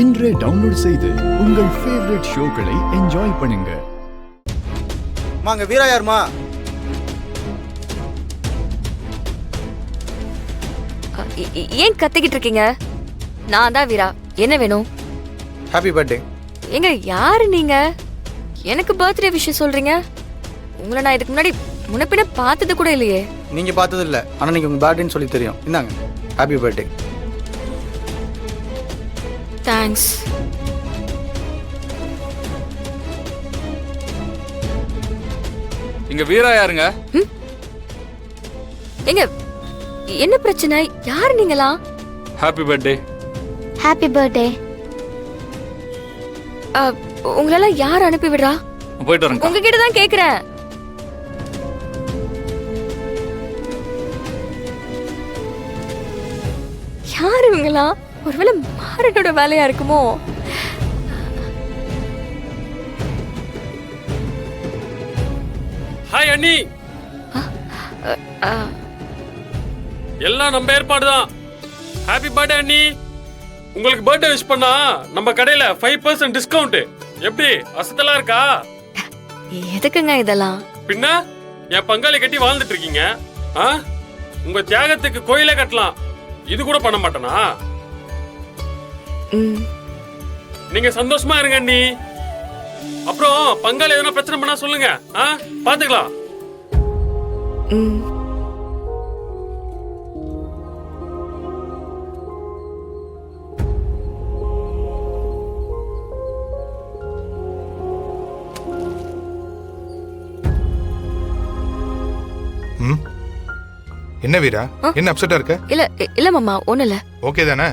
இன்றே டவுன்லோட் செய்து உங்கள் ஃபேவரட் ஷோக்களை என்ஜாய் பண்ணுங்க. மாங்க வீரா யாருமா? ஏன் கத்திக்கிட்டு இருக்கீங்க? நான் தான் வீரா. என்ன வேணும்? Happy birthday. எங்க யாரு நீங்க? எனக்கு பர்த்டே விஷயம் சொல்றீங்க? உங்களை நான் இதுக்கு முன்னாடி முன்னப்பின பார்த்தது கூட இல்லையே. நீங்க பார்த்தது இல்ல, ஆனா நீங்க உங்க பர்த்டேன்னு சொல்லி தெரியும். இந்தாங்க ஹாப்பி பர்த்டே. தேங்க்ஸ். இங்க வீரா யாருங்க? எங்க என்ன பிரச்சனை? யாரு நீங்களா? Happy birthday. Happy birthday. உங்களால யார் அனுப்பி விடுறா? போயிட்டு வரேன். உங்ககிட்ட தான் கேக்குறேன். யாரு இவங்களா? ஒருவேளை மாறனோட வேலையா இருக்குமோ? ஹாய் அண்ணி. எல்லாம் நம்ம ஏற்பாடு தான். ஹாப்பி பர்த்டே அண்ணி. உங்களுக்கு பர்த்டே விஷ் பண்ணா நம்ம கடையில 5% டிஸ்கவுண்ட். எப்படி அசத்தலா இருக்கா? எதுக்குங்க இதெல்லாம்? பின்ன என் பங்காளி கட்டி வாழ்ந்துட்டு இருக்கீங்க. உங்க தியாகத்துக்கு கோயிலே கட்டலாம். இது கூட பண்ண மாட்டேனா? நீங்க சந்தோஷமா இருங்க அண்ணி. அப்புறம் பங்காளி எதனா பிரச்சனை பண்ணா சொல்லுங்க, பாத்துக்கலாம். என்ன வீரா, என்ன அப்செட்டா இருக்க? இல்ல மாமா, ஒண்ணு இல்ல. ஓகே தானே?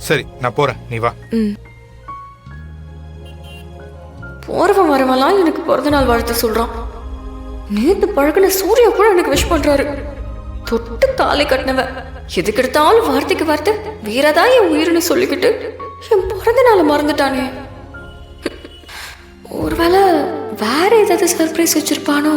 சரி, நான் போறேன், நீ வா. போறவன் வரவெல்லாம் எனக்கு பிறந்த நாள் வாழ்த்து சொல்றான். நேத்து பழகின சூர்யா கூட எனக்கு விஷ் பண்றாரு. தொட்டு தாலி கட்டினவன் எதுக்கு எடுத்தாலும் வார்த்தைக்கு வார்த்தை வீரதான் என் உயிர்னு சொல்லிக்கிட்டு என் பிறந்த நாளை மறந்துட்டானே. ஒருவேளை வேற ஏதாவது சர்ப்ரைஸ் வச்சிருப்பானோ?